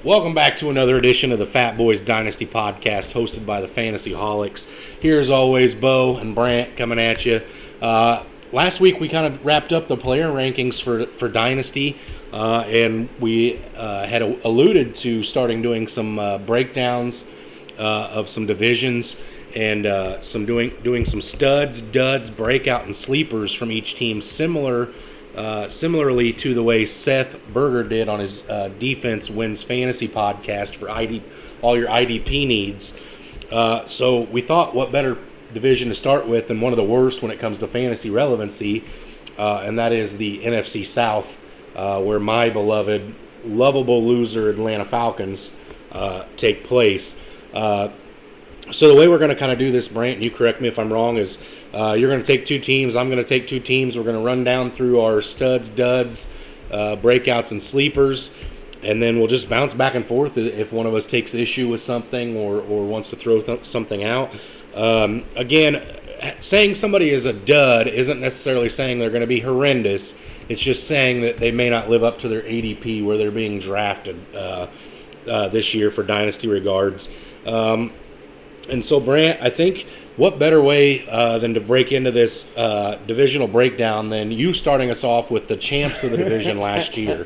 Welcome back to another edition of the fatboyz Dynasty podcast hosted by the Fantasy Holics. Here as always, Bo and Brant coming at you. Last week we kind of wrapped up the player rankings for Dynasty, and we had alluded to starting doing some breakdowns of some divisions and doing some studs, duds, breakout, and sleepers from each team, similarly to the way Seth Berger did on his Defense Wins Fantasy podcast for all your IDP needs. So we thought, what better division to start with than one of the worst when it comes to fantasy relevancy, and that is the NFC South, where my beloved, lovable loser Atlanta Falcons take place. So the way we're going to kind of do this, Brant, and you correct me if I'm wrong, is you're going to take two teams, I'm going to take two teams. We're going to run down through our studs, duds, breakouts, and sleepers, and then we'll just bounce back and forth if one of us takes issue with something or wants to throw something out. Again, saying somebody is a dud isn't necessarily saying they're going to be horrendous. It's just saying that they may not live up to their ADP where they're being drafted this year for Dynasty regards. And so, Brant, I think what better way than to break into this divisional breakdown than you starting us off with the champs of the division last year.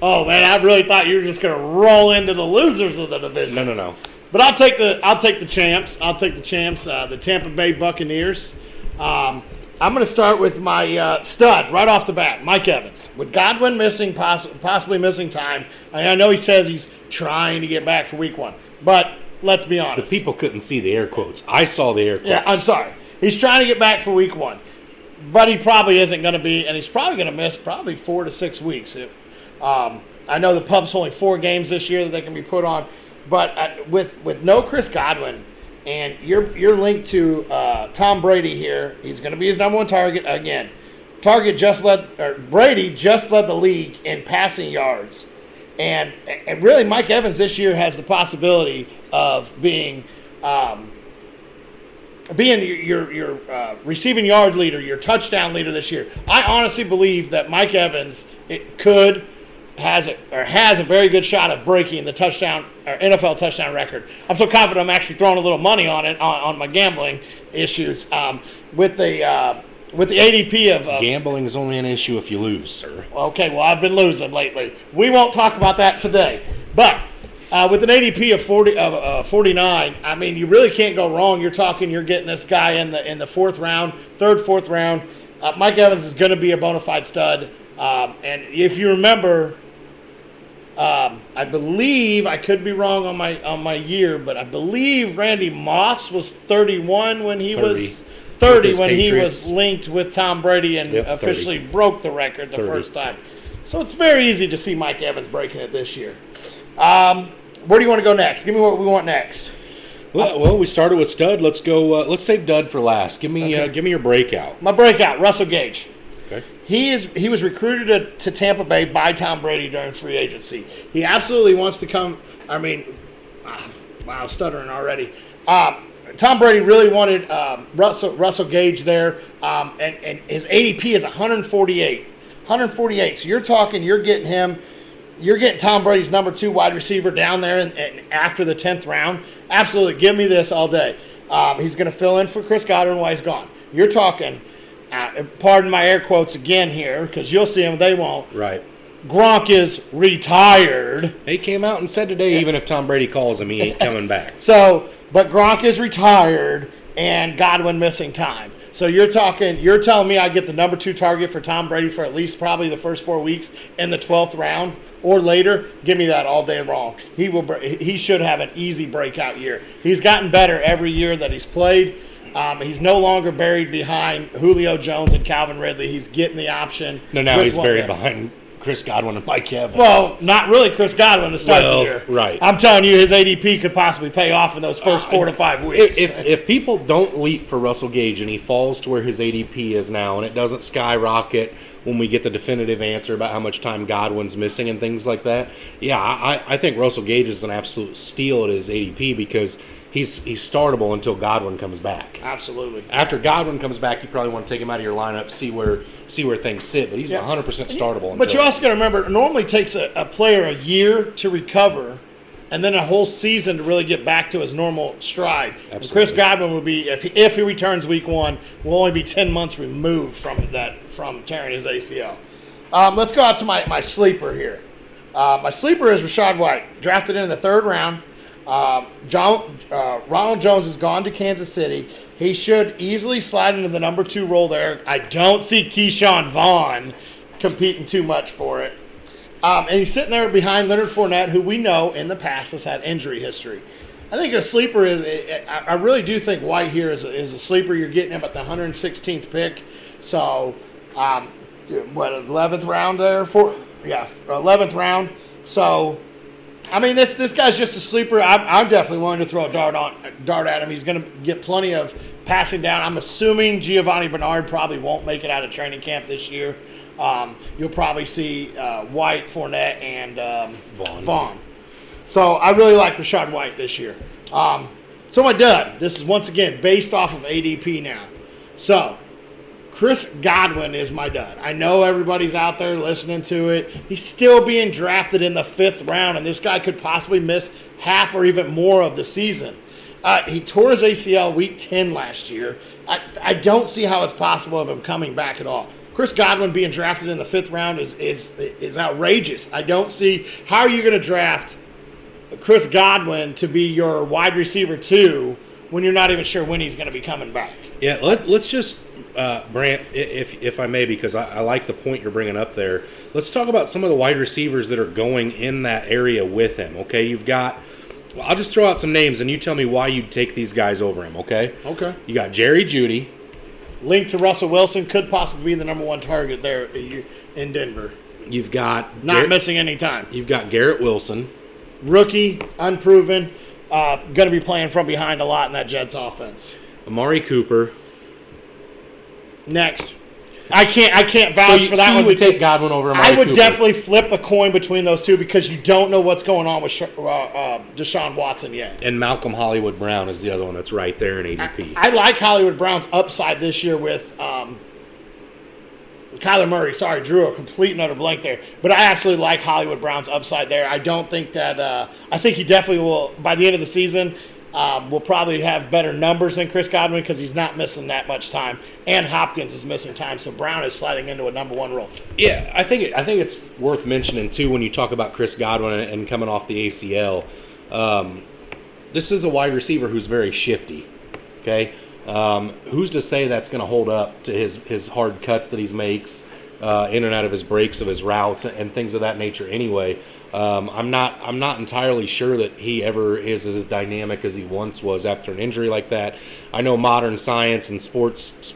Oh, man, I really thought you were just going to roll into the losers of the division. No. But I'll take the champs. The Tampa Bay Buccaneers. I'm going to start with my stud right off the bat, Mike Evans. With Godwin missing, possibly missing time. I know he says he's trying to get back for week one, but let's be honest. The people couldn't see the air quotes. I saw the air quotes. Yeah, I'm sorry. He's trying to get back for week one, but he probably isn't going to be, and he's probably going to miss probably 4 to 6 weeks. I know the pub's only 4 games this year that they can be put on, but with no Chris Godwin, and you're linked to Tom Brady here, he's going to be his number one target again. Brady just led the league in passing yards. And really, Mike Evans this year has the possibility of being your receiving yard leader, your touchdown leader this year. I honestly believe that Mike Evans has a very good shot of breaking the touchdown or NFL touchdown record. I'm so confident I'm actually throwing a little money on it on my gambling issues with the ADP of gambling is only an issue if you lose, sir. Okay, well, I've been losing lately. We won't talk about that today. But with an ADP of 49, I mean, you really can't go wrong. You're getting this guy in the fourth round. Mike Evans is going to be a bona fide stud. And if you remember, I believe, I could be wrong on my year, but I believe Randy Moss was 31 when he was 30 when he was linked with Tom Brady and officially broke the record the first time. So it's very easy to see Mike Evans breaking it this year. Where do you want to go next? Give me what we want next. Well, we started with stud. Let's go. Let's save dud for last. Give me your breakout. My breakout, Russell Gage. Okay. He was recruited to Tampa Bay by Tom Brady during free agency. He absolutely wants to come. I mean, wow, stuttering already. Tom Brady really wanted Russell Gage there, and his ADP is 148. 148. So you're getting Tom Brady's number 2 wide receiver down there and after the 10th round. Absolutely, give me this all day. He's going to fill in for Chris Godwin while he's gone. You're talking, pardon my air quotes again here, because you'll see him, they won't. Right. Gronk is retired. He came out and said today, even if Tom Brady calls him, he ain't coming back. But Gronk is retired and Godwin missing time. So you're telling me I get the number 2 target for Tom Brady for at least probably the first 4 weeks in the 12th round or later? Give me that all day long. He should have an easy breakout year. He's gotten better every year that he's played. He's no longer buried behind Julio Jones and Calvin Ridley. He's getting the option. No, now he's buried behind Chris Godwin and Mike Evans. Well, not really Chris Godwin to start the year. Right. I'm telling you, his ADP could possibly pay off in those first 4 to 5 weeks. If people don't leap for Russell Gage and he falls to where his ADP is now and it doesn't skyrocket when we get the definitive answer about how much time Godwin's missing and things like that. Yeah, I think Russell Gage is an absolute steal at his ADP because he's startable until Godwin comes back. Absolutely. After Godwin comes back, you probably want to take him out of your lineup, see where things sit. But he's 100% startable. But you also got to remember, it normally takes a player a year to recover, and then a whole season to really get back to his normal stride. Absolutely. Chris Godwin would be, if he returns week 1, will only be 10 months removed from tearing his ACL. Let's go out to my sleeper here. My sleeper is Rachaad White, drafted in the 3rd round. Ronald Jones has gone to Kansas City. He should easily slide into the number 2 role there. I don't see Keyshawn Vaughn competing too much for it. And he's sitting there behind Leonard Fournette, who we know in the past has had injury history. I think a sleeper is – I really do think White here is a sleeper. You're getting him at the 116th pick. So, 11th round there? 11th round. So, I mean, this guy's just a sleeper. I'm definitely willing to throw a dart at him. He's going to get plenty of passing down. I'm assuming Giovanni Bernard probably won't make it out of training camp this year. You'll probably see White, Fournette, and Vaughn. So I really like Rachaad White this year. So my dud, this is once again based off of ADP now. So Chris Godwin is my dud. I know everybody's out there listening to it. He's still being drafted in the 5th round, and this guy could possibly miss half or even more of the season. He tore his ACL week 10 last year. I don't see how it's possible of him coming back at all. Chris Godwin being drafted in the 5th round is outrageous. I don't see how are you going to draft Chris Godwin to be your wide receiver 2 when you're not even sure when he's going to be coming back. Yeah, let's just, Brant, if I may, because I like the point you're bringing up there. Let's talk about some of the wide receivers that are going in that area with him, okay? You've got, I'll just throw out some names, and you tell me why you'd take these guys over him, okay? Okay. You got Jerry Jeudy. Linked to Russell Wilson, could possibly be the number 1 target there in Denver. You've got missing any time. You've got Garrett Wilson, rookie, unproven, going to be playing from behind a lot in that Jets offense. Amari Cooper. Next, I can't vouch for that one. You would take Godwin over Amari Cooper. I would definitely flip a coin between those two because you don't know what's going on with Deshaun Watson yet. And Malcolm Hollywood Brown is the other one that's right there in ADP. I like Hollywood Brown's upside this year with Kyler Murray. Sorry, drew a complete and utter blank there. But I absolutely like Hollywood Brown's upside there. I don't think that I think he definitely will, by the end of the season, will probably have better numbers than Chris Godwin because he's not missing that much time. And Hopkins is missing time, so Brown is sliding into a number 1 role. Yeah, I think it's worth mentioning, too, when you talk about Chris Godwin and coming off the ACL. This is a wide receiver who's very shifty, okay? Who's to say that's going to hold up to his hard cuts that he makes in and out of his breaks of his routes and things of that nature anyway. I'm not entirely sure that he ever is as dynamic as he once was after an injury like that. I know modern science and sports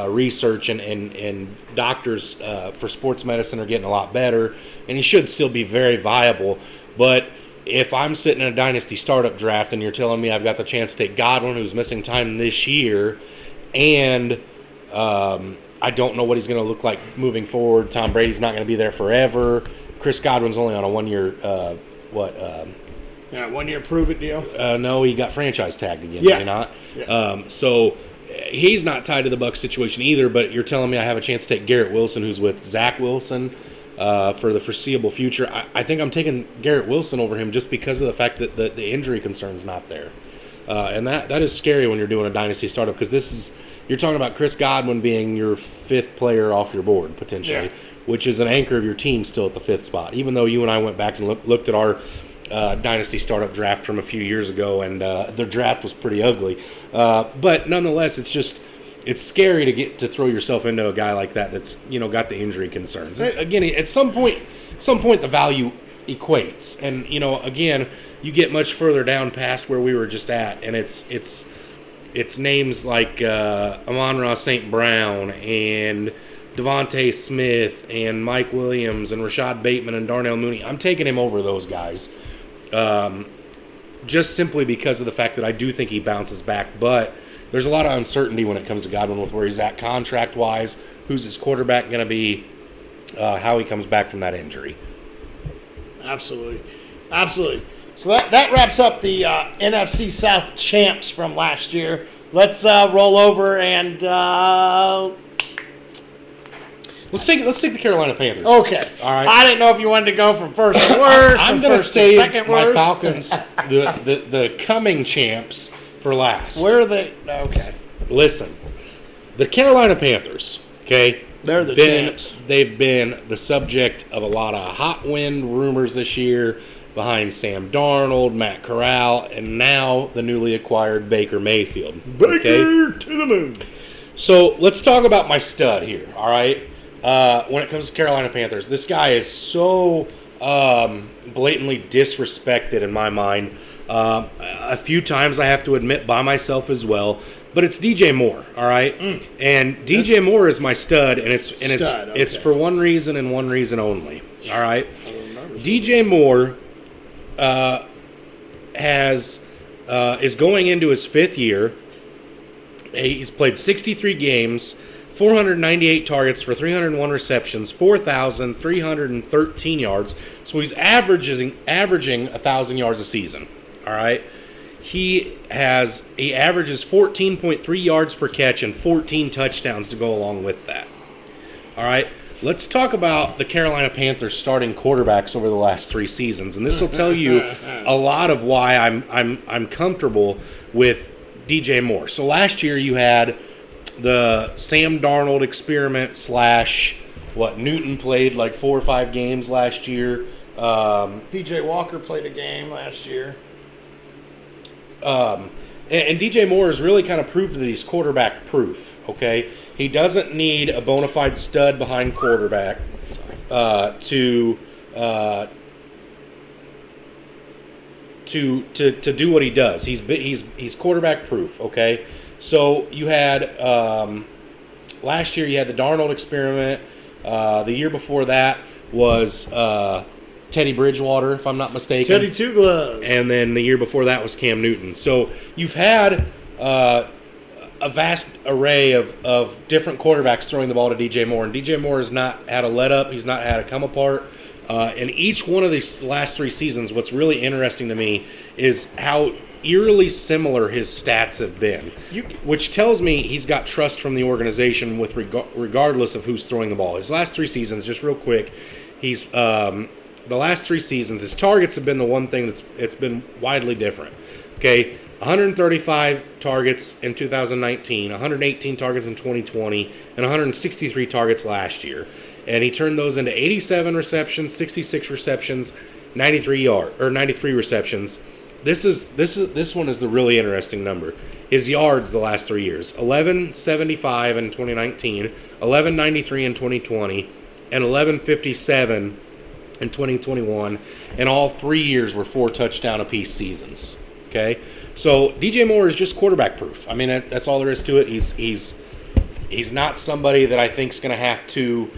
research and doctors for sports medicine are getting a lot better, and he should still be very viable. But if I'm sitting in a dynasty startup draft and you're telling me I've got the chance to take Godwin, who's missing time this year, and I don't know what he's going to look like moving forward. Tom Brady's not going to be there forever. Chris Godwin's only on a 1-year, 1-year prove-it deal? No, he got franchise tagged again, yeah. Did he not? Yeah. So he's not tied to the Bucs situation either, but you're telling me I have a chance to take Garrett Wilson, who's with Zach Wilson, for the foreseeable future. I think I'm taking Garrett Wilson over him just because of the fact that the injury concern's not there. And that is scary when you're doing a dynasty startup because you're talking about Chris Godwin being your 5th player off your board potentially, which is an anchor of your team still at the 5th spot. Even though you and I went back and looked at our dynasty startup draft from a few years ago, and their draft was pretty ugly. But nonetheless, it's scary to get to throw yourself into a guy like that that's got the injury concerns. Again, at some point the value equates, and again, you get much further down past where we were just at, and it's names like Amon-Ra St. Brown and Devontae Smith and Mike Williams and Rashad Bateman and Darnell Mooney. I'm taking him over those guys just simply because of the fact that I do think he bounces back. But there's a lot of uncertainty when it comes to Godwin with where he's at contract-wise, who's his quarterback going to be, how he comes back from that injury. Absolutely. So that wraps up the NFC South champs from last year. Let's roll over and let's take the Carolina Panthers. Okay. All right. I didn't know if you wanted to go from first to worst. I'm going to save save my worst. Falcons, the coming champs, for last. Where are they? Okay. Listen, the Carolina Panthers. Okay. They're the champs. They've been the subject of a lot of hot wind rumors this year behind Sam Darnold, Matt Corral, and now the newly acquired Baker Mayfield. Baker to the moon. So let's talk about my stud here, all right? When it comes to Carolina Panthers, this guy is so blatantly disrespected in my mind. A few times I have to admit by myself as well. But it's DJ Moore, all right? And DJ Moore is my stud, and it's for one reason and one reason only, all right? DJ Moore is going into his fifth year. He's played 63 games, 498 targets for 301 receptions, 4,313 yards. So he's averaging 1,000 yards a season, all right? He averages 14.3 yards per catch and 14 touchdowns to go along with that. All right, let's talk about the Carolina Panthers starting quarterbacks over the last 3 seasons, and this will tell you a lot of why I'm comfortable with DJ Moore. So last year you had the Sam Darnold experiment / Newton played like 4 or 5 games last year. PJ Walker played a game last year. And DJ Moore has really kind of proved that he's quarterback proof. Okay, he doesn't need a bona fide stud behind quarterback to do what he does. He's quarterback proof. Okay, so you had last year you had the Darnold experiment. The year before that was Teddy Bridgewater, if I'm not mistaken. Teddy Two Gloves. And then the year before that was Cam Newton. So you've had a vast array of different quarterbacks throwing the ball to DJ Moore. And DJ Moore has not had a let up. He's not had a come apart. In each one of these last 3 seasons, what's really interesting to me is how eerily similar his stats have been, which tells me he's got trust from the organization with regardless of who's throwing the ball. His last 3 seasons, just real quick, he's the last 3 seasons, his targets have been the one thing it's been widely different. Okay, 135 targets in 2019, 118 targets in 2020, and 163 targets last year. And he turned those into 87 receptions, 66 receptions, 93 receptions. This one is the really interesting number. His yards the last 3 years: 1175 in 2019, 1193 in 2020, and 1157 in 2021, and all 3 years were 4 touchdown apiece seasons. Okay, so DJ Moore is just quarterback proof. I mean, that's all there is to it. He's not somebody that I think is going to have to,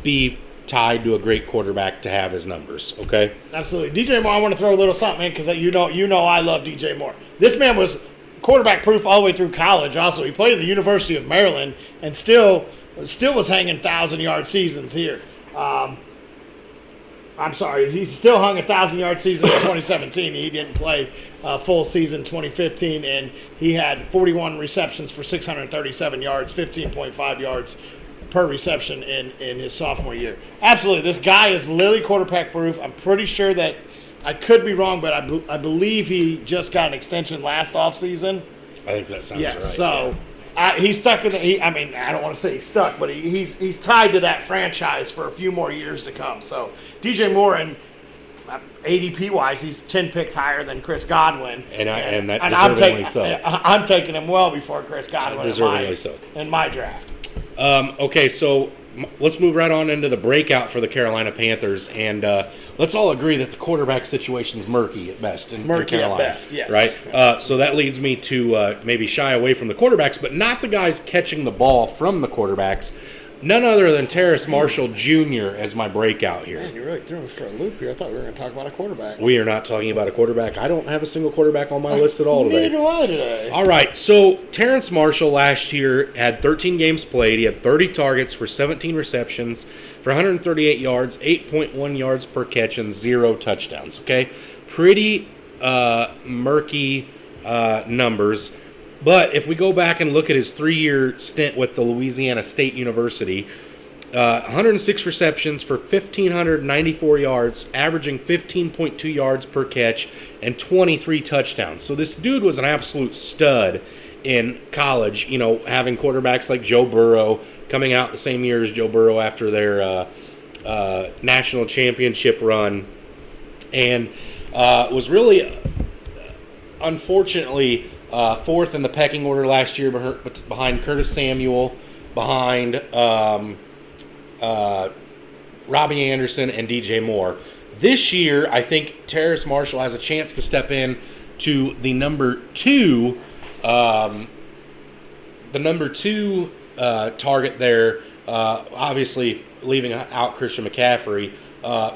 be tied to a great quarterback to have his numbers. Okay, absolutely. DJ Moore, I want to throw a little something in because you know I love DJ Moore. This man was quarterback proof all the way through college. Also, he played at the University of Maryland and still was hanging 1,000-yard seasons here. I'm sorry, he still hung 1,000-yard season in 2017. He didn't play full season 2015, and he had 41 receptions for 637 yards, 15.5 yards per reception in his sophomore year. Absolutely, this guy is literally quarterback proof. I'm pretty sure that I could be wrong, but I believe he just got an extension last offseason. I think that sounds right. So. He's stuck in I don't want to say he's stuck, but he's tied to that franchise for a few more years to come. So DJ Moore, and ADP-wise, he's 10 picks higher than Chris Godwin. And deservingly so. I'm taking him well before Chris Godwin in my draft. Okay, so let's move right on into the breakout for the Carolina Panthers, and let's all agree that the quarterback situation's murky at best in Carolina. At best, yes. Right? So that leads me to maybe shy away from the quarterbacks, but not the guys catching the ball from the quarterbacks. none other than Terrace Marshall Jr. as my breakout here. Man, you really threw me for a loop here. I thought we were going to talk about a quarterback. We are not talking about a quarterback. I don't have a single quarterback on my list at all today. Neither do I today. All right, so Terrace Marshall last year had 13 games played. He had 30 targets for 17 receptions for 138 yards, 8.1 yards per catch, and 0 touchdowns. Okay, pretty murky numbers. But if we go back and look at his 3-year stint with the Louisiana State University, 106 receptions for 1,594 yards, averaging 15.2 yards per catch, and 23 touchdowns. So this dude was an absolute stud in college, you know, having quarterbacks like Joe Burrow coming out the same year as Joe Burrow after their national championship run. And was really, unfortunately, fourth in the pecking order last year behind Curtis Samuel, behind Robbie Anderson, and DJ Moore. This year, I think Terrace Marshall has a chance to step in to the number two target there, obviously leaving out Christian McCaffrey,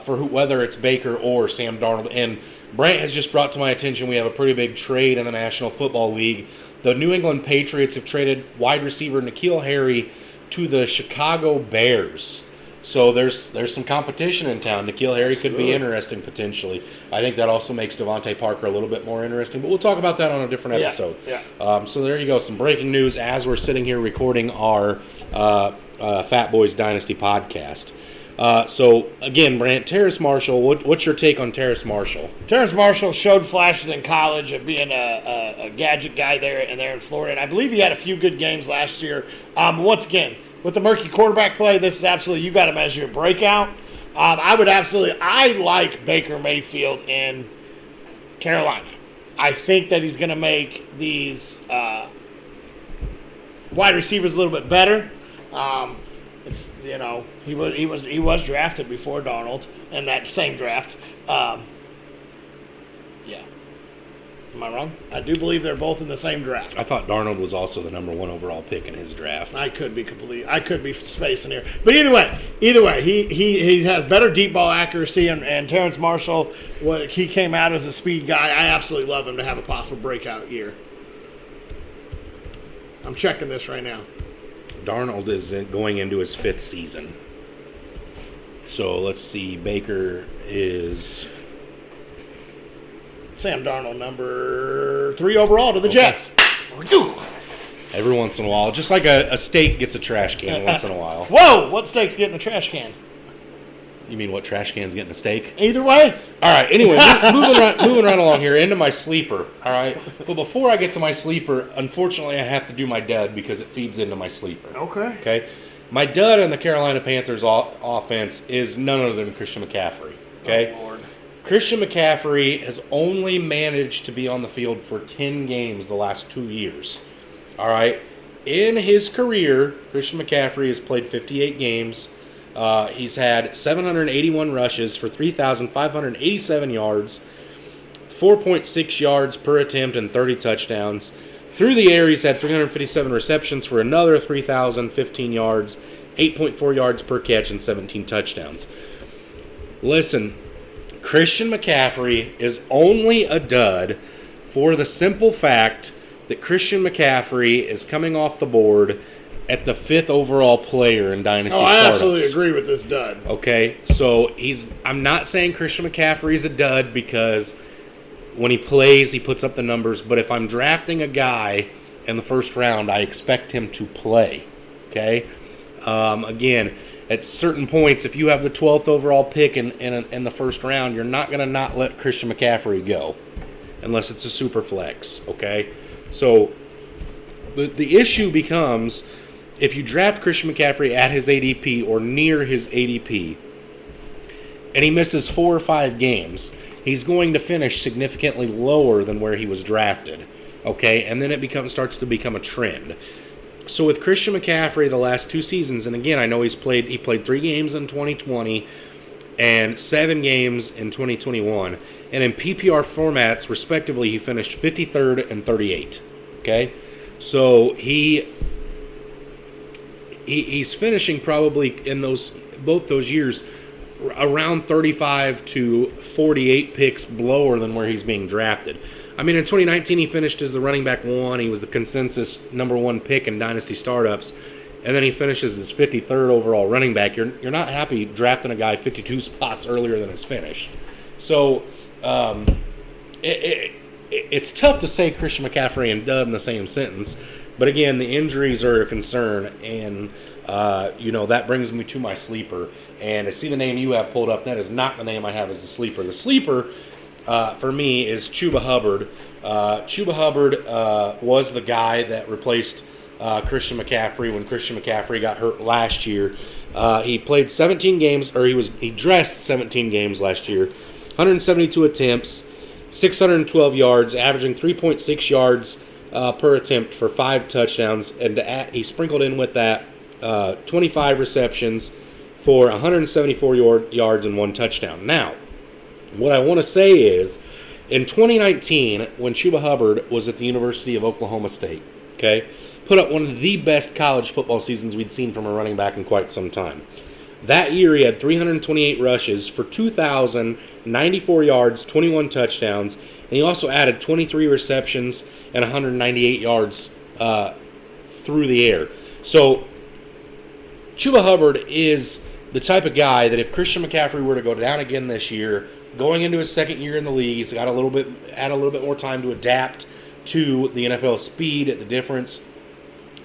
for whether it's Baker or Sam Darnold. And Brant has just brought to my attention we have a pretty big trade in the National Football League. The New England Patriots have traded wide receiver N'Keal Harry to the Chicago Bears. So there's some competition in town. N'Keal Harry could be interesting potentially. I think that also makes Devontae Parker a little bit more interesting. But we'll talk about that on a different episode. Yeah. So there you go. Some breaking news as we're sitting here recording our fatboyz Dynasty podcast. So, again, Brant, Terrace Marshall, what's your take on Terrace Marshall? Terrace Marshall showed flashes in college of being a gadget guy there in Florida, and I believe he had a few good games last year. Once again, with the murky quarterback play, this is absolutely, you got to measure your breakout. I like Baker Mayfield in Carolina. I think that he's going to make these wide receivers a little bit better. It's, you know, he was drafted before Darnold in that same draft. Yeah. Am I wrong? I do believe they're both in the same draft. I thought Darnold was also the number 1 overall pick in his draft. I could be spacing here. But either way, he has better deep ball accuracy, and Terrace Marshall, he came out as a speed guy. I absolutely love him to have a possible breakout year. I'm checking this right now. Darnold is going into his 5th season. So let's see. Baker is Sam Darnold, number 3 overall to the Jets. Every once in a while, just like a steak gets a trash can once in a while. Whoa! What steak's getting a trash can? You mean what trash can's getting a steak? Either way. All right. Anyway, moving right along here into my sleeper. All right. But before I get to my sleeper, unfortunately, I have to do my dud because it feeds into my sleeper. Okay. My dud in the Carolina Panthers offense is none other than Christian McCaffrey. Okay. Oh, Lord. Christian McCaffrey has only managed to be on the field for 10 games the last 2 years. All right. In his career, Christian McCaffrey has played 58 games. He's had 781 rushes for 3,587 yards, 4.6 yards per attempt, and 30 touchdowns. Through the air, he's had 357 receptions for another 3,015 yards, 8.4 yards per catch, and 17 touchdowns. Listen, Christian McCaffrey is only a dud for the simple fact that Christian McCaffrey is coming off the board at the 5th overall player in Dynasty I startups. absolutely agree with this dud. Okay, so I'm not saying Christian McCaffrey is a dud because when he plays, he puts up the numbers. But if I'm drafting a guy in the first round, I expect him to play. Okay? Again, at certain points, if you have the 12th overall pick in the first round, you're not going to not let Christian McCaffrey go unless it's a super flex. Okay? So the issue becomes if you draft Christian McCaffrey at his ADP or near his ADP and he misses 4 or 5 games, he's going to finish significantly lower than where he was drafted. Okay? And then it starts to become a trend. So with Christian McCaffrey the last 2 seasons, and again, I know he played 3 games in 2020 and 7 games in 2021. And in PPR formats, respectively, he finished 53rd and 38th. Okay? So he's finishing probably in both those years around 35 to 48 picks lower than where he's being drafted. I mean, in 2019, he finished as the running back 1. He was the consensus number 1 pick in dynasty startups. And then he finishes as 53rd overall running back. You're not happy drafting a guy 52 spots earlier than his finish. So it's tough to say Christian McCaffrey and dud in the same sentence. But again, the injuries are a concern. And, that brings me to my sleeper. And I see the name you have pulled up. That is not the name I have as the sleeper. The sleeper for me is Chuba Hubbard. Chuba Hubbard was the guy that replaced Christian McCaffrey when Christian McCaffrey got hurt last year. He played 17 games, or he dressed 17 games last year, 172 attempts, 612 yards, averaging 3.6 yards per attempt for 5 touchdowns, and he sprinkled in with that 25 receptions for 174 yards and 1 touchdown. Now, what I want to say is, in 2019, when Chuba Hubbard was at the University of Oklahoma State, okay, put up one of the best college football seasons we'd seen from a running back in quite some time. That year, he had 328 rushes for 2,094 yards, 21 touchdowns, and he also added 23 receptions and 198 yards through the air. So, Chuba Hubbard is the type of guy that if Christian McCaffrey were to go down again this year, going into his second year in the league, he's got a little bit more time to adapt to the NFL speed, the difference.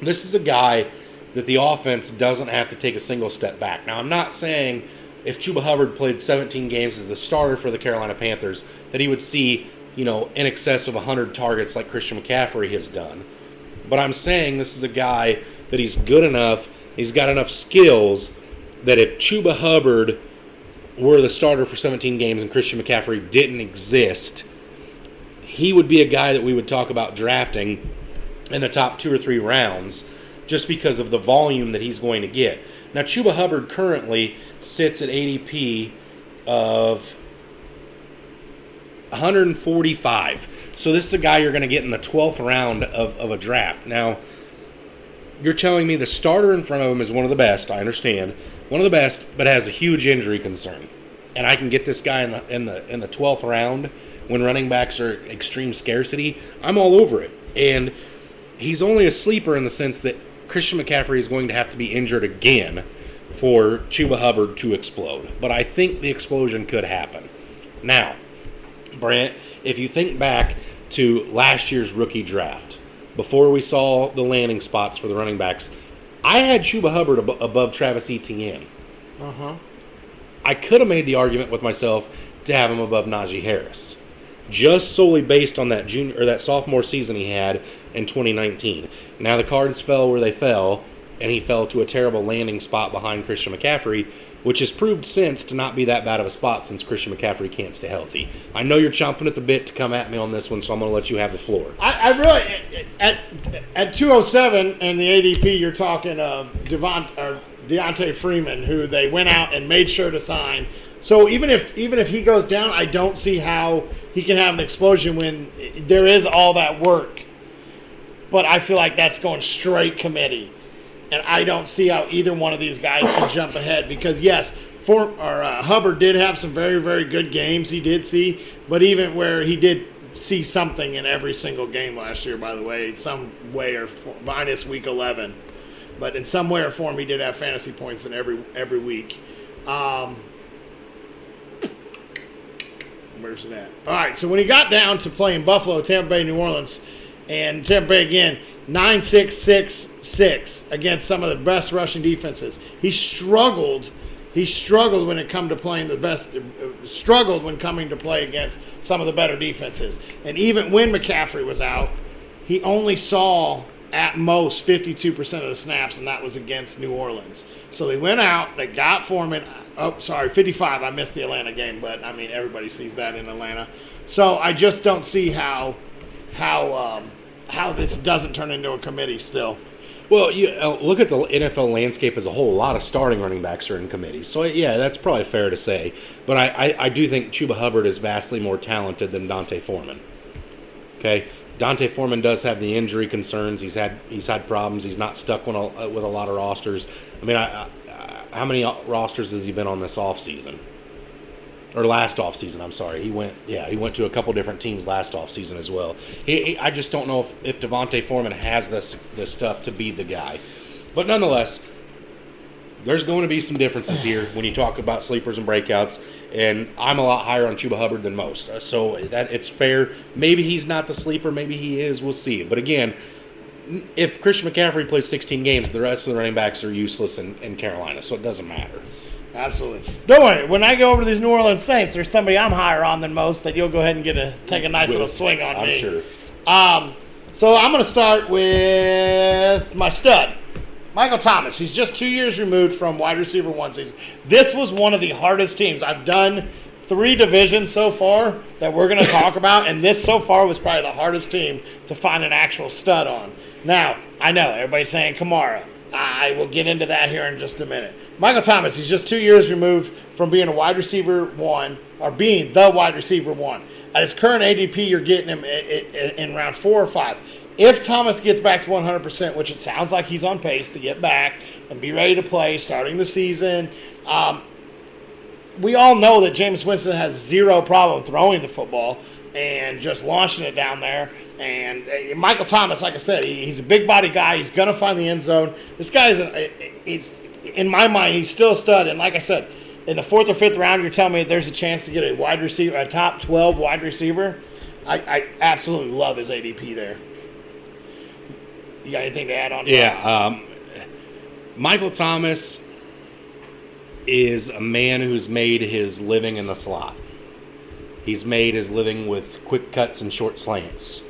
This is a guy that the offense doesn't have to take a single step back. Now, I'm not saying if Chuba Hubbard played 17 games as the starter for the Carolina Panthers that he would see, in excess of 100 targets like Christian McCaffrey has done. But I'm saying this is a guy that he's good enough, he's got enough skills that if Chuba Hubbard were the starter for 17 games and Christian McCaffrey didn't exist, he would be a guy that we would talk about drafting in the top 2 or 3 rounds just because of the volume that he's going to get. Now, Chuba Hubbard currently sits at ADP of 145. So this is a guy you're going to get in the 12th round of a draft. Now, you're telling me the starter in front of him is one of the best, I understand. One of the best, but has a huge injury concern. And I can get this guy in the 12th round when running backs are extreme scarcity. I'm all over it. And he's only a sleeper in the sense that Christian McCaffrey is going to have to be injured again for Chuba Hubbard to explode. But I think the explosion could happen. Now, Brent, if you think back to last year's rookie draft, before we saw the landing spots for the running backs, I had Chuba Hubbard above Travis Etienne. I could have made the argument with myself to have him above Najee Harris, just solely based on that sophomore season he had in 2019. Now the cards fell where they fell, and he fell to a terrible landing spot behind Christian McCaffrey, which has proved since to not be that bad of a spot since Christian McCaffrey can't stay healthy. I know you're chomping at the bit to come at me on this one, so I'm going to let you have the floor. I really, at 207 and the ADP, you're talking of Deontay Freeman, who they went out and made sure to sign. So even if he goes down, I don't see how he can have an explosion when there is all that work. But I feel like that's going straight committee. And I don't see how either one of these guys can jump ahead because, yes, Hubbard did have some very, very good games he did see, but even where he did see something in every single game last year, by the way, some way or minus week 11. But in some way or form, he did have fantasy points in every week. Where's it at? All right, so when he got down to playing Buffalo, Tampa Bay, New Orleans, and Tampa Bay again, 9-6-6-6 against some of the best rushing defenses. He struggled when it come to playing the best. Struggled when coming to play against some of the better defenses. And even when McCaffrey was out, he only saw at most 52% of the snaps, and that was against New Orleans. So they went out, they got Foreman. 55. I missed the Atlanta game, but I mean everybody sees that in Atlanta. So I just don't see how this doesn't turn into a committee still. Well, you look at the NFL landscape as a whole. A lot of starting running backs are in committees. So, yeah, that's probably fair to say. But I do think Chuba Hubbard is vastly more talented than Dante Foreman. Okay? Dante Foreman does have the injury concerns. He's had problems. He's not stuck with a lot of rosters. I mean, how many rosters has he been on this offseason? Or last offseason, I'm sorry. He went to a couple different teams last offseason as well. I just don't know if Devontae Foreman has this stuff to be the guy. But nonetheless, there's going to be some differences here when you talk about sleepers and breakouts, and I'm a lot higher on Chuba Hubbard than most. So that it's fair. Maybe he's not the sleeper. Maybe he is. We'll see. But again, if Christian McCaffrey plays 16 games, the rest of the running backs are useless in Carolina, so it doesn't matter. Absolutely. Don't worry. When I go over to these New Orleans Saints, there's somebody I'm higher on than most that you'll go ahead and take a nice little swing on me. I'm sure. So I'm going to start with my stud, Michael Thomas. He's just 2 years removed from wide receiver 1 season. This was one of the hardest teams. I've done 3 divisions so far that we're going to talk about, and this so far was probably the hardest team to find an actual stud on. Now, I know everybody's saying Kamara. I will get into that here in just a minute. Michael Thomas, he's just 2 years removed from being a wide receiver 1, or being the wide receiver 1. At his current ADP, you're getting him in round 4 or 5. If Thomas gets back to 100%, which it sounds like he's on pace to get back and be ready to play starting the season, we all know that Jameis Winston has zero problem throwing the football and just launching it down there. And Michael Thomas, like I said, he's a big body guy. He's going to find the end zone. This guy in my mind, he's still a stud. And like I said, in the 4th or 5th round, you're telling me there's a chance to get a wide receiver, a top 12 wide receiver. I absolutely love his ADP there. You got anything to add on? Yeah. Michael Thomas is a man who's made his living in the slot. He's made his living with quick cuts and short slants.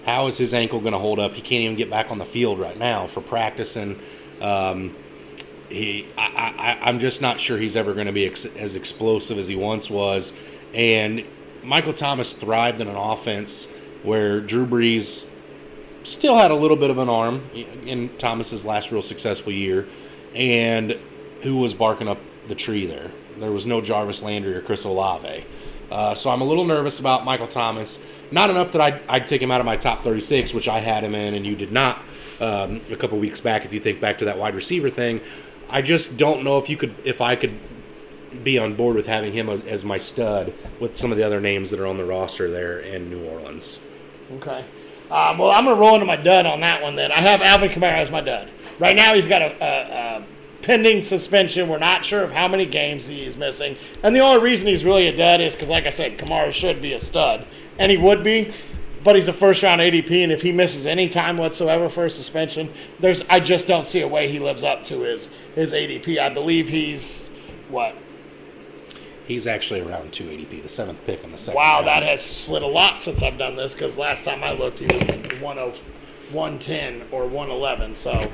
How is his ankle going to hold up? He can't even get back on the field right now for practicing. I'm just not sure he's ever going to be as explosive as he once was. And Michael Thomas thrived in an offense where Drew Brees still had a little bit of an arm in Thomas's last real successful year, and who was barking up the tree there? There was no Jarvis Landry or Chris Olave. So I'm a little nervous about Michael Thomas. Not enough that I'd take him out of my top 36, which I had him in, and you did not a couple weeks back. If you think back to that wide receiver thing, I just don't know if I could be on board with having him as my stud with some of the other names that are on the roster there in New Orleans. Okay. Well, I'm going to roll into my dud on that one then. I have Alvin Kamara as my dud. Right now he's got a pending suspension. We're not sure of how many games he is missing. And the only reason he's really a dud is because, like I said, Kamara should be a stud. And he would be, but he's a first-round ADP, and if he misses any time whatsoever for a suspension, I just don't see a way he lives up to his ADP. I believe he's, what? He's actually around 2 ADP, the 7th pick on the second Wow, round. that has slid a lot since I've done this, because last time I looked, he was 110 or 111, so...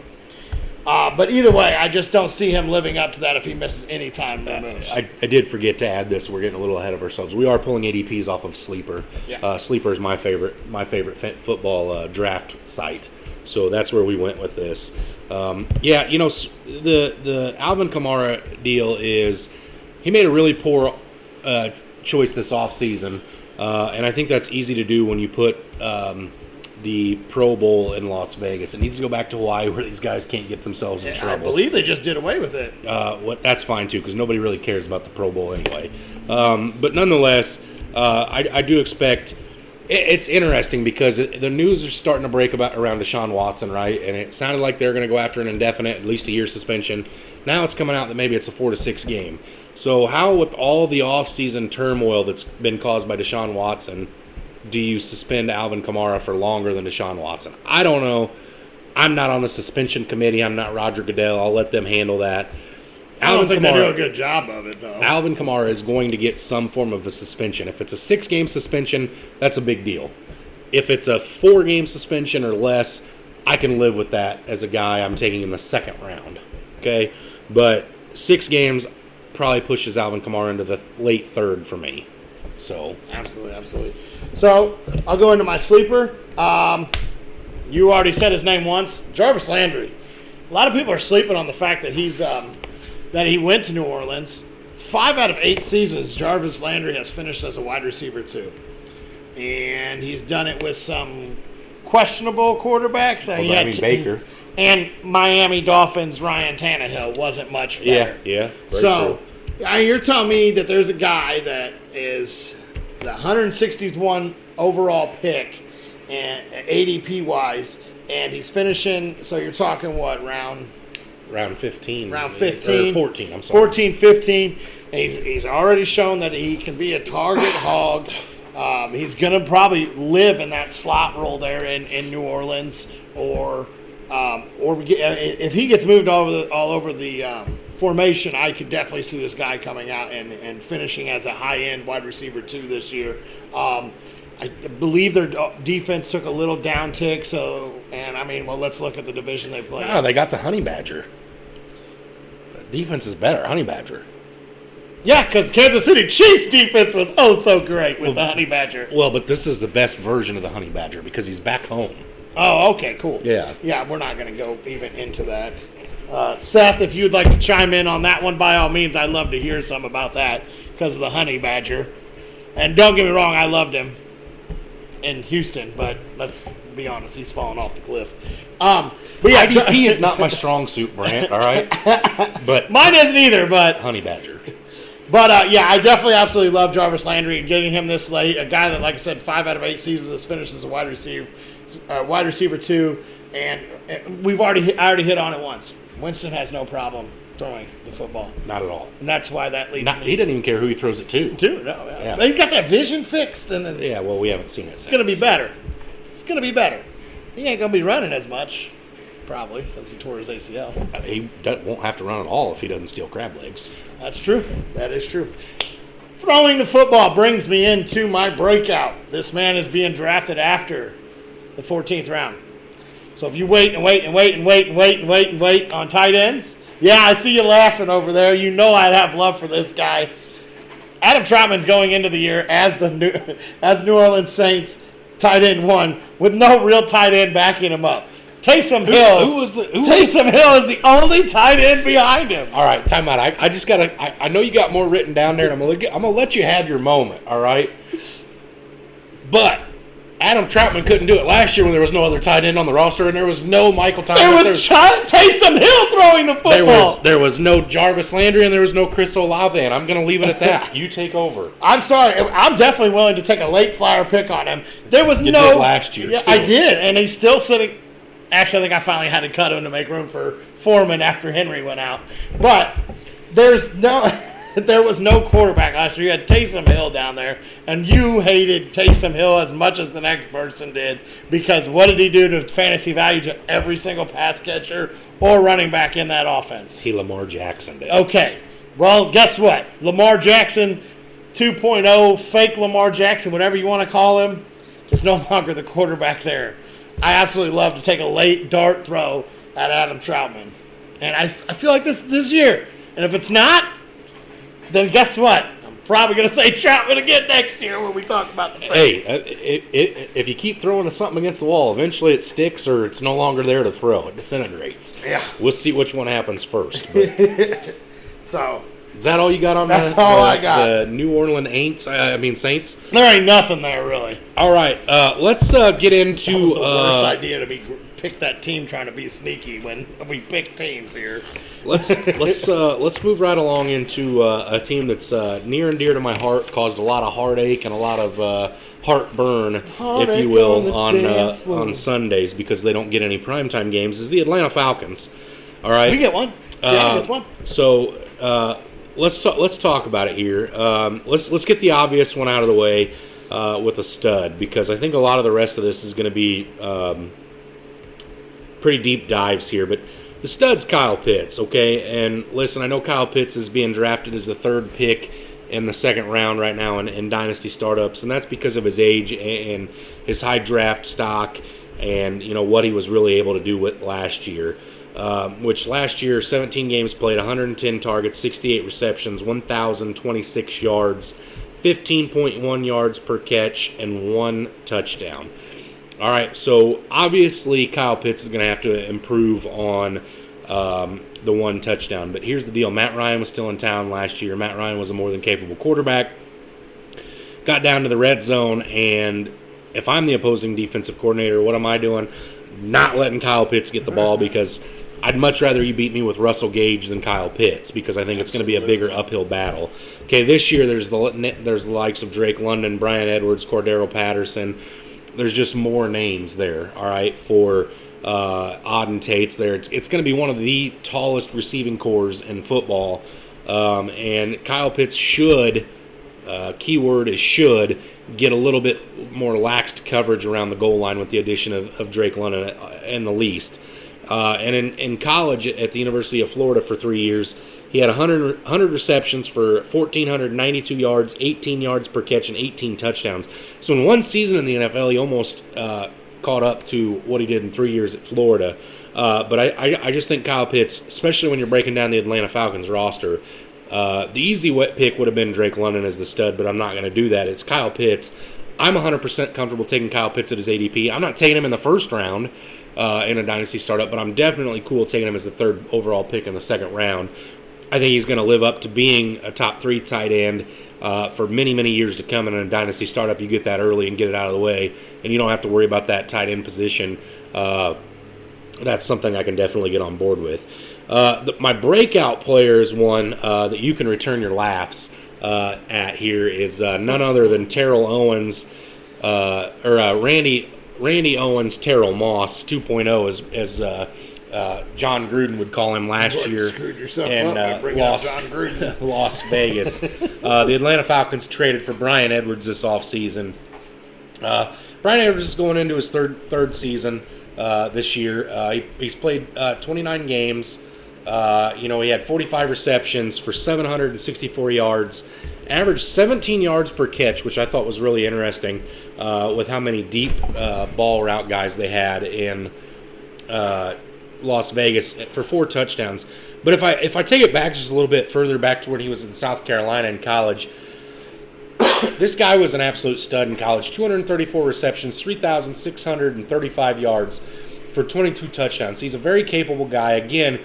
but either way, I just don't see him living up to that if he misses any time. I did forget to add this. We're getting a little ahead of ourselves. We are pulling ADPs off of Sleeper. Yeah. Sleeper is my favorite football draft site. So that's where we went with this. The Alvin Kamara deal is he made a really poor choice this offseason. And I think that's easy to do when you put the Pro Bowl in Las Vegas. It needs to go back to Hawaii where these guys can't get themselves in trouble. I believe they just did away with it. That's fine, too, because nobody really cares about the Pro Bowl anyway. But nonetheless, I do expect it's interesting because the news is starting to break around Deshaun Watson, right? And it sounded like they're going to go after an indefinite, at least a year suspension. Now it's coming out that maybe it's a 4 to 6 game. So how, with all the offseason turmoil that's been caused by Deshaun Watson, do you suspend Alvin Kamara for longer than Deshaun Watson? I don't know. I'm not on the suspension committee. I'm not Roger Goodell. I'll let them handle that. I don't think they do a good job of it, though. Alvin Kamara is going to get some form of a suspension. If it's a 6-game suspension, that's a big deal. If it's a 4-game suspension or less, I can live with that as a guy I'm taking in the second round. Okay? But 6 games probably pushes Alvin Kamara into the late third for me. So Absolutely. So, I'll go into my sleeper. You already said his name once. Jarvis Landry. A lot of people are sleeping on the fact that that he went to New Orleans. 5 out of 8 seasons, Jarvis Landry has finished as a wide receiver 2. And he's done it with some questionable quarterbacks. Baker. And Miami Dolphins Ryan Tannehill wasn't much better. Yeah. So you're telling me that there's a guy that is the 161 overall pick and ADP wise, and he's finishing. So you're talking what round 15. Round 15. Or 14. I'm sorry. 14, 15. And he's already shown that he can be a target hog. He's going to probably live in that slot role there in New Orleans, or if he gets moved all over the formation, I could definitely see this guy coming out and finishing as a high-end wide receiver 2 this year. I believe their defense took a little down tick. Let's look at the division they play. No, they got the Honey Badger. The defense is better, Honey Badger. Yeah, because Kansas City Chiefs defense was so great with the Honey Badger. Well, but this is the best version of the Honey Badger because he's back home. Oh, okay, cool. Yeah. Yeah, we're not going to go even into that. Seth, if you'd like to chime in on that one, by all means, I'd love to hear some about that because of the Honey Badger. And don't get me wrong, I loved him in Houston, but let's be honest, he's fallen off the cliff. But yeah, IDP is not my strong suit, Brant, all right? But mine isn't either, but Honey Badger. But, I definitely absolutely love Jarvis Landry and getting him this late. A guy that, like I said, 5 out of 8 seasons has finished as a wide receiver 2. And I already hit on it once. Winston has no problem throwing the football. Not at all. And that's why that leads me. He doesn't even care who he throws it to. Yeah. He's got that vision fixed. And we haven't seen it. It's going to be better. He ain't going to be running as much, probably, since he tore his ACL. He won't have to run at all if he doesn't steal crab legs. That's true. That is true. Throwing the football brings me into my breakout. This man is being drafted after the 14th round. So if you wait on tight ends, yeah, I see you laughing over there. You know I'd have love for this guy. Adam Troutman's going into the year as New Orleans Saints tight end 1 with no real tight end backing him up. Taysom Hill. Taysom Hill is the only tight end behind him. All right, time out. I just gotta. I know you got more written down there, and I'm gonna let you have your moment. All right, but Adam Troutman couldn't do it last year when there was no other tight end on the roster, and there was no Michael Thomas. There was Taysom Hill throwing the football. There was no Jarvis Landry, and there was no Chris Olave, and I'm gonna leave it at that. You take over. I'm sorry. I'm definitely willing to take a late flyer pick on him. There was you did last year. Yeah, too. I did, and he's still sitting. Actually, I think I finally had to cut him to make room for Foreman after Henry went out. But there was no quarterback last year. You had Taysom Hill down there, and you hated Taysom Hill as much as the next person did because what did he do to fantasy value to every single pass catcher or running back in that offense? He Lamar Jackson did. Okay. Well, guess what? Lamar Jackson 2.0, fake Lamar Jackson, whatever you want to call him, is no longer the quarterback there. I absolutely love to take a late dart throw at Adam Troutman. And I feel like this year. And if it's not, then guess what? I'm probably going to say Troutman again next year when we talk about the Saints. Hey, if you keep throwing something against the wall, eventually it sticks or it's no longer there to throw. It disintegrates. Yeah. We'll see which one happens first. So... Is that all you got on That's all I got. The New Orleans Saints? There ain't nothing there, really. All right, let's get into... That was the worst idea to pick that team trying to be sneaky when we pick teams here. Let's move right along into a team that's near and dear to my heart, caused a lot of heartache and a lot of heartburn, if you will, on Sundays because they don't get any primetime games, is the Atlanta Falcons. All right? We get one. Seattle gets one. So... Let's talk about it here. Let's get the obvious one out of the way with a stud because I think a lot of the rest of this is going to be pretty deep dives here. But the stud's Kyle Pitts, okay? And listen, I know Kyle Pitts is being drafted as the 3rd pick in the 2nd round right now in dynasty startups, and that's because of his age and his high draft stock and what he was really able to do with last year. Which last year, 17 games played, 110 targets, 68 receptions, 1,026 yards, 15.1 yards per catch, and 1 touchdown. All right, so obviously Kyle Pitts is going to have to improve on the 1 touchdown. But here's the deal. Matt Ryan was still in town last year. Matt Ryan was a more than capable quarterback. Got down to the red zone and if I'm the opposing defensive coordinator, what am I doing? Not letting Kyle Pitts get the ball, because I'd much rather you beat me with Russell Gage than Kyle Pitts, because I think it's going to be a bigger uphill battle. Okay, this year there's the likes of Drake London, Bryan Edwards, Cordero Patterson. There's just more names there, all right, for Auden Tate's there. It's going to be one of the tallest receiving cores in football, and Kyle Pitts should, keyword is should, get a little bit more laxed coverage around the goal line with the addition of Drake London in the least. And in college at the University of Florida for 3 years, he had 100 receptions for 1,492 yards, 18 yards per catch, and 18 touchdowns. So in one season in the NFL, he almost caught up to what he did in 3 years at Florida. But I just think Kyle Pitts, especially when you're breaking down the Atlanta Falcons roster, the easy wet pick would have been Drake London as the stud, but I'm not going to do that. It's Kyle Pitts. I'm 100% comfortable taking Kyle Pitts at his ADP. I'm not taking him in the first round in a dynasty startup, but I'm definitely cool taking him as the third overall pick in the second round. I think he's going to live up to being a top 3 tight end for many, many years to come. In a dynasty startup, you get that early and get it out of the way, and you don't have to worry about that tight end position. That's something I can definitely get on board with. My breakout player is one that you can return your laughs at here is none other than Terrell Owens, Randy Owens, Terrell Moss 2.0, as John Gruden would call him last year in Las Vegas. The Atlanta Falcons traded for Bryan Edwards this offseason. Bryan Edwards is going into his third season this year. He's played 29 games. He had 45 receptions for 764 yards, averaged 17 yards per catch, which I thought was really interesting with how many deep ball route guys they had in Las Vegas for 4 touchdowns. But if I take it back just a little bit further back to when he was in South Carolina in college, this guy was an absolute stud in college. 234 receptions, 3,635 yards for 22 touchdowns. He's a very capable guy. Again,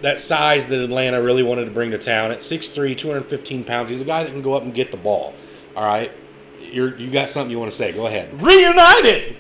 that size that Atlanta really wanted to bring to town. At 6'3", 215 pounds, he's a guy that can go up and get the ball. All right? You got something you want to say. Go ahead. Reunited!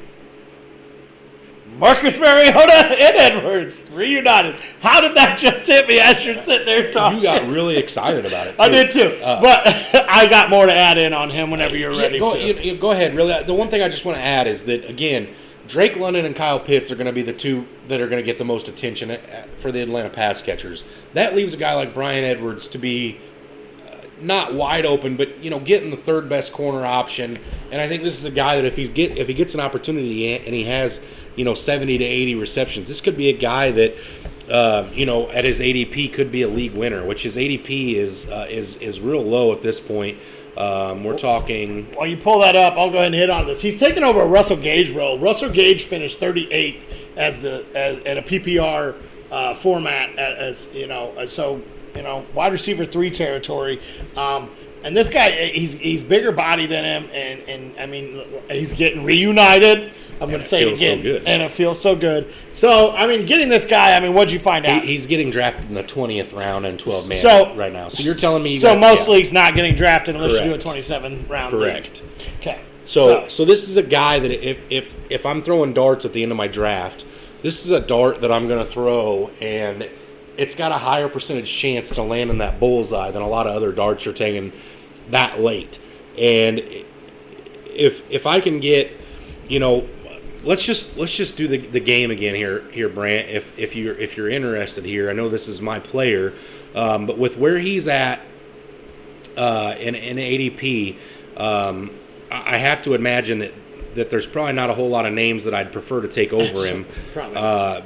Marcus Mariota and Edwards reunited. How did that just hit me as you're sitting there talking? You got really excited about it, too. I did, too. But I got more to add in on him whenever you're ready. Go ahead. Really, the one thing I just want to add is that, again, Drake London and Kyle Pitts are going to be the two that are going to get the most attention for the Atlanta pass catchers. That leaves a guy like Bryan Edwards to be not wide open, but getting the third best corner option. And I think this is a guy that if he gets an opportunity and he has 70 to 80 receptions, this could be a guy that at his ADP could be a league winner, which his ADP is real low at this point. We're talking. While you pull that up, I'll go ahead and hit on this. He's taken over a Russell Gage role. Russell Gage finished 38th at a PPR format wide receiver 3 territory. And this guy, he's bigger body than him, and I mean, he's getting reunited. I'm going to say it again, so and it feels so good. So, I mean, getting this guy, what'd you find out? He's getting drafted in the 20th round in 12-man right now. So you're telling me most leagues not getting drafted unless you do a 27-round league. Okay. So this is a guy that if I'm throwing darts at the end of my draft, this is a dart that I'm going to throw, and it's got a higher percentage chance to land in that bullseye than a lot of other darts you're taking that late. And if I can get, let's just do the game again here, Brant. If you're interested here, I know this is my player, but with where he's at in ADP, I have to imagine that there's probably not a whole lot of names that I'd prefer to take over him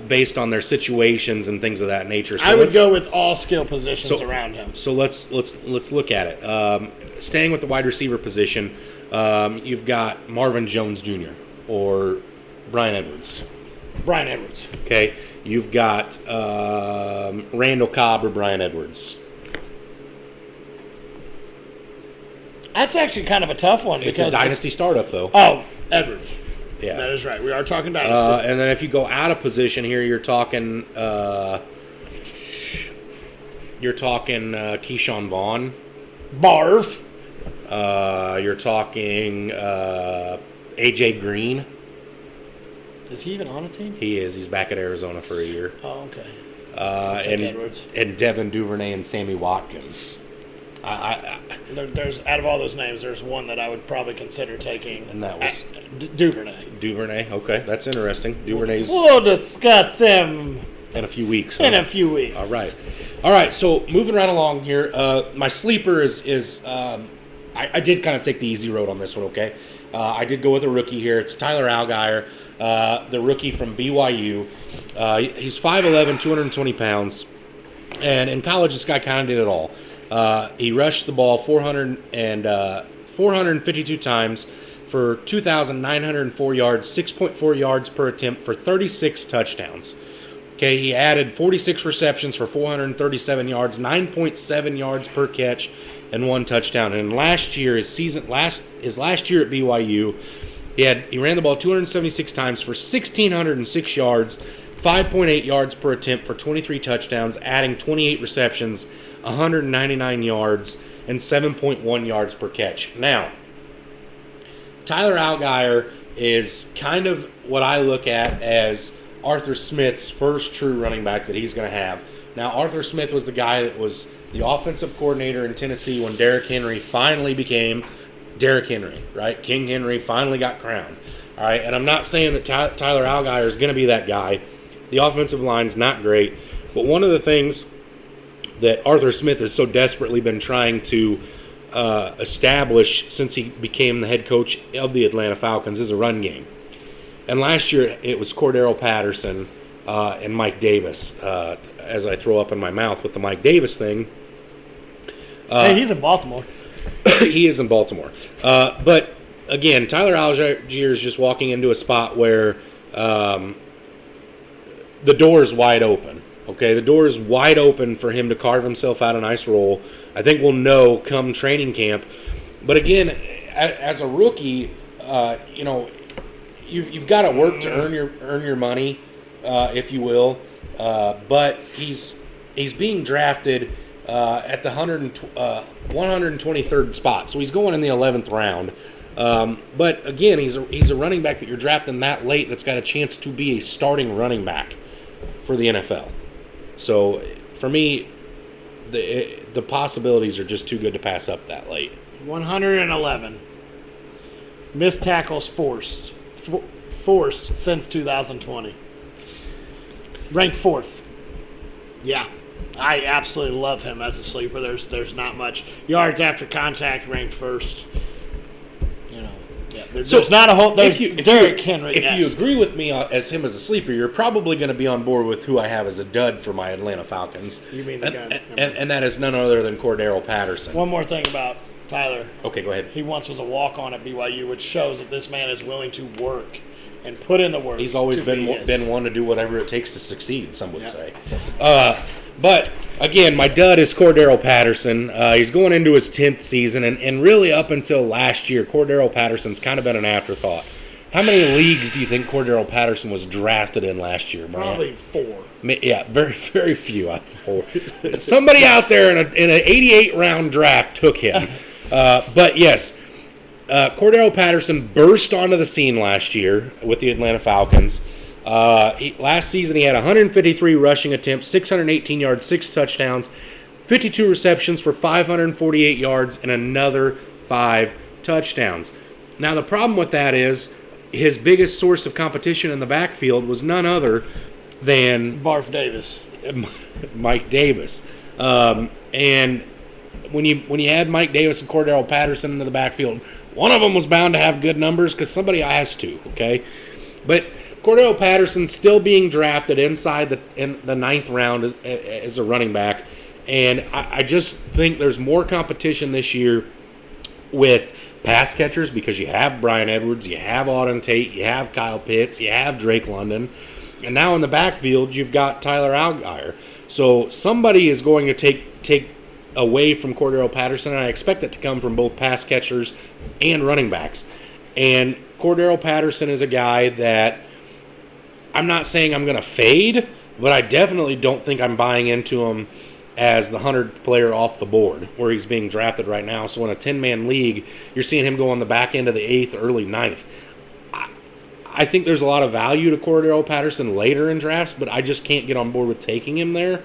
based on their situations and things of that nature. So I would go with all skill positions around him. So let's look at it. Staying with the wide receiver position, you've got Marvin Jones Jr. or Bryan Edwards. Bryan Edwards. Okay. You've got Randall Cobb or Bryan Edwards. That's actually kind of a tough one. It's a dynasty startup, though. Oh, Edwards. Yeah, that is right. We are talking dynasty. And then if you go out of position here, you're talking Keyshawn Vaughn. Barf. You're talking A.J. Green. Is he even on a team? He is. He's back at Arizona for a year. Oh, okay. And Devin Duvernay and Sammy Watkins. There's out of all those names, there's one that I would probably consider taking. And that was Duvernay. Duvernay. Okay, that's interesting. Duvernay's. We'll discuss him In a few weeks. in a few weeks. All right. So moving right along here, my sleeper is I did kind of take the easy road on this one. Okay, I did go with a rookie here. It's Tyler Allgeier, the rookie from BYU. He's 5'11", 220 pounds, and in college this guy kind of did it all. He rushed the ball 452 times for 2,904 yards, 6.4 yards per attempt for 36 touchdowns. Okay, he added 46 receptions for 437 yards, 9.7 yards per catch, and 1 touchdown. And last year, his last year at BYU, he ran the ball 276 times for 1,606 yards, 5.8 yards per attempt for 23 touchdowns, adding 28 receptions, 199 yards, and 7.1 yards per catch. Now, Tyler Allgeier is kind of what I look at as Arthur Smith's first true running back that he's going to have. Now, Arthur Smith was the guy that was the offensive coordinator in Tennessee when Derrick Henry finally became Derrick Henry, right? King Henry finally got crowned. All right, and I'm not saying that Tyler Allgeier is going to be that guy. The offensive line's not great, but one of the things that Arthur Smith has so desperately been trying to establish since he became the head coach of the Atlanta Falcons is a run game. And last year it was Cordero Patterson and Mike Davis. As I throw up in my mouth with the Mike Davis thing. Hey, he's in Baltimore. He is in Baltimore. But again, Tyler Allgeier is just walking into a spot where the door is wide open. Okay, the door is wide open for him to carve himself out a nice role. I think we'll know come training camp. But again, as a rookie, you've got to work to earn your money, if you will. But he's being drafted at the 123rd spot, so he's going in the 11th round. But again, he's a running back that you're drafting that late that's got a chance to be a starting running back for the NFL. So for me, the possibilities are just too good to pass up that late. 111 missed tackles forced since 2020. Ranked 4th. Yeah, I absolutely love him as a sleeper. There's not much yards after contact. Ranked 1st. There's not a whole. There's Derrick Henry. If you agree with me as him as a sleeper, you're probably going to be on board with who I have as a dud for my Atlanta Falcons. You mean the guy? And that is none other than Cordero Patterson. One more thing about Tyler. Okay, go ahead. He once was a walk-on at BYU, which shows that this man is willing to work and put in the work. He's always been one to do whatever it takes to succeed, some would say. But, again, my dud is Cordero Patterson. He's going into his 10th season, and really up until last year, Cordero Patterson's kind of been an afterthought. How many leagues do you think Cordero Patterson was drafted in last year, Brian? Probably 4. Yeah, very, very few. 4. Somebody out there in an 88-round draft took him. But, yes, Cordero Patterson burst onto the scene last year with the Atlanta Falcons. Last season, he had 153 rushing attempts, 618 yards, 6 touchdowns, 52 receptions for 548 yards, and another 5 touchdowns. Now, the problem with that is his biggest source of competition in the backfield was none other than Barf Davis, Mike Davis. And when you add Mike Davis and Cordero Patterson into the backfield, one of them was bound to have good numbers because somebody has to. Okay, but Cordero Patterson still being drafted inside the 9th round as a running back, and I just think there's more competition this year with pass catchers because you have Brian Edwards, you have Auden Tate, you have Kyle Pitts, you have Drake London, and now in the backfield you've got Tyler Allgeier. So somebody is going to take away from Cordero Patterson, and I expect it to come from both pass catchers and running backs. And Cordero Patterson is a guy that I'm not saying I'm going to fade, but I definitely don't think I'm buying into him as the 100th player off the board where he's being drafted right now. So in a 10-man league, you're seeing him go on the back end of the 8th, early 9th. I think there's a lot of value to Cordero Patterson later in drafts, but I just can't get on board with taking him there.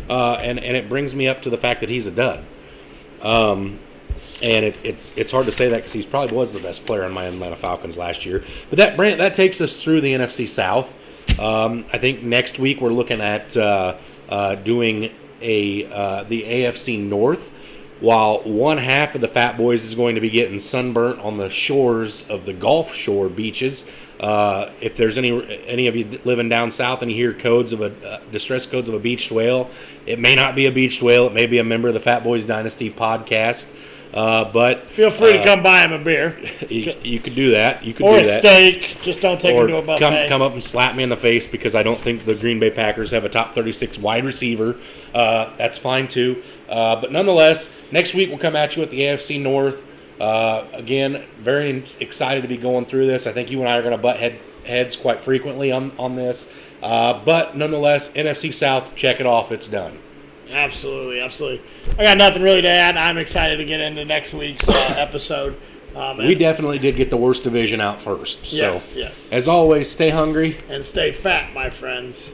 And it brings me up to the fact that he's a dud. And it's hard to say that because he probably was the best player on my Atlanta Falcons last year. But that takes us through the NFC South. I think next week we're looking at doing the AFC North, while one half of the fatboyz is going to be getting sunburnt on the shores of the Gulf Shore beaches. If there's any of you living down south and you hear distress codes of a beached whale, it may not be a beached whale. It may be a member of the fatboyz Dynasty podcast. But feel free to come buy him a beer. You could do that. You could or do a that. steak. Just don't take him to a buffet. Come up and slap me in the face because I don't think the Green Bay Packers have a top 36 wide receiver. That's fine too. But nonetheless, next week we'll come at you with the AFC North. Again, very excited to be going through this. I think you and I are going to butt heads quite frequently on this. But nonetheless, NFC South, check it off. It's done. Absolutely. I got nothing really to add. I'm excited to get into next week's episode. We definitely did get the worst division out first. Yes. As always, stay hungry. And stay fat, my friends.